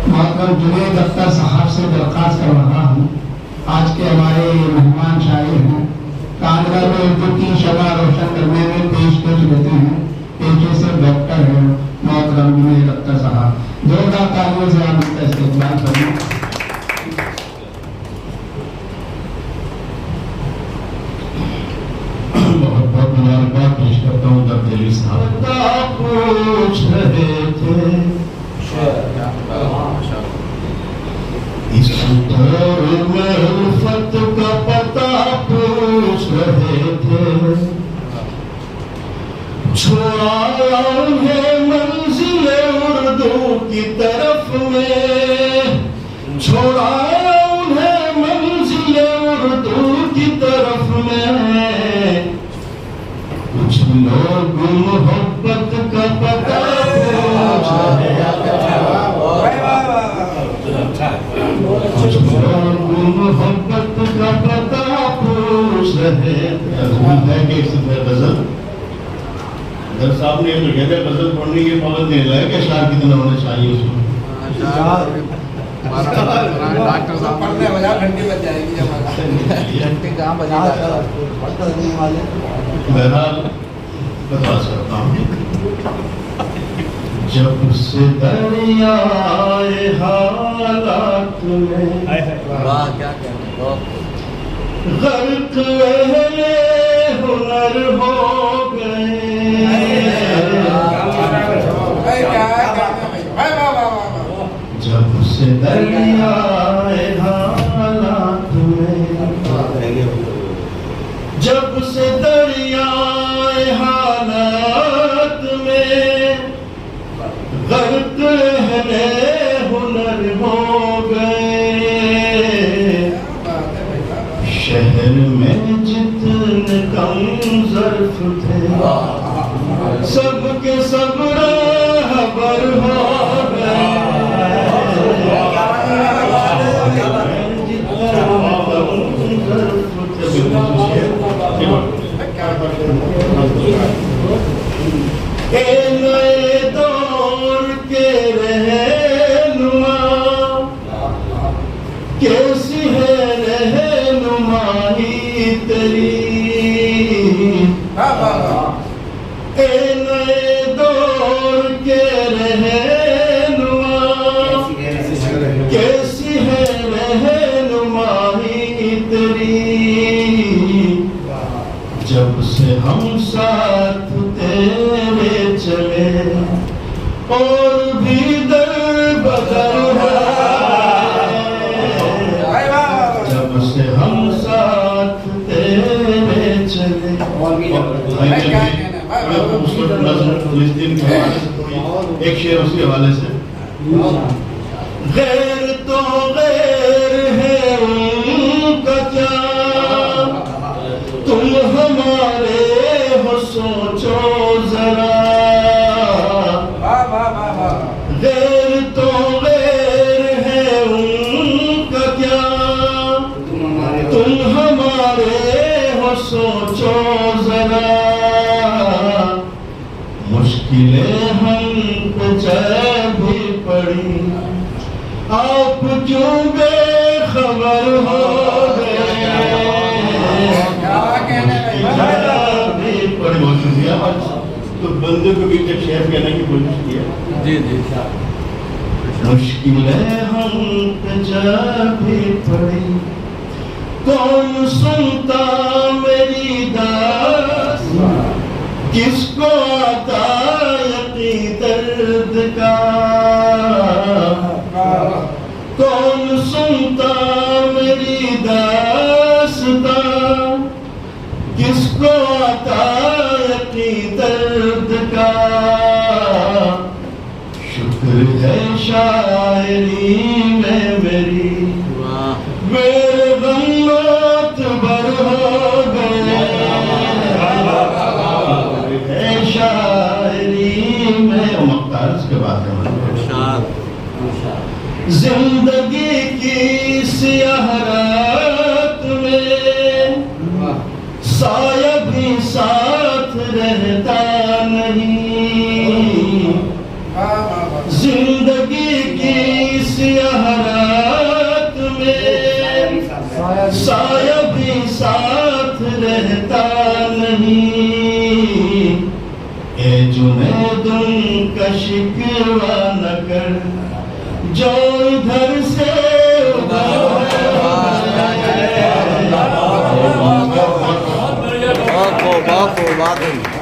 मोहतरम जुनेद अख्तर साहब से दरख्वास्त कर रहा हूँ। आज के हमारे मेहमान शायर हैं, कांगड़ा में उर्दू की शमा रोशन करने में पेशकश देते हैं। पेशे से डॉक्टर हैं मोहतरम जुनेद अख्तर साहब। जोरदार तालियों से आप इनका इस्तेमाल करें। बहुत बहुत मुबारकबाद पेश करता हूँ तब्दीली साहब। पूछ रहे थे इस दौर में उल्फत का पता पूछ रहे थे, छुड़ाया उन्हें मंजिले उर्दू की तरफ में, छुड़ाया उन्हें मंजिले उर्दू की तरफ में। कुछ लोग मोहब्बत का पता पूछ रहे थे, कुछ लोग मोहब्बत का पता पूछ रहे थे। गजल दर साहब ने तो कहते गजल पढ़ने की पाबंदी है कि शार कितना होना चाहिए उसमें। डॉक्टर साहब पढ़ने बजा घंटी बज जाएगी, घंटी कहाँ बजा वाले। बहरहाल बता सकता हूँ, जब से दरियाए हालात में वाह क्या कहना, गर्क अहले हुनर हो गए, जब से दरियाए हालात में, जब से दरियाए हालात में गर्क अहले हुनर हो गए। शहर में जितने कम ज़र्फ थे सबके सब रहबर हो गए। नए दौर के रहनुमा कैसी है रहनुमाई तेरी, नए दौर के रहनुमा कैसी है रहनुमाई तेरी। जब से हम साथ तेरे चले और भी दर बदर है, जब से हम साथ तेरे चले। एक शेर उसके हवाले से, गैर तो गैर है उनका क्या, तुम हमारे हो सोचो जरा। गैर तो गैर है उनका क्या, तुम हमारे हो सोचो जरा। मुश्किलें हम पे जब भी पड़ी आप क्यों बेखबर हो गए। बहुत शुक्रिया। तो बंदे को भी एक शेर कहने की कोशिश किया। जी जी। मुश्किलें हम पे जब भी पड़ी कौन सुनता मेरी दास, किसको आता यकीन दर्द का, कौन सुनता मेरी दास्तां, किसको आता यकीन दर्द का। शुक्र है शायरी में मेरी मेरे गम्मत भर हो गए। शायरी में मुख्तार के बाद जिंदगी की सियाह रात में साया भी साथ रहता नहीं। जिंदगी की साया भी साथ रहता नहीं। ए जुनैदुन का शिकवा न कर, जो इधर से बापू बापू बापू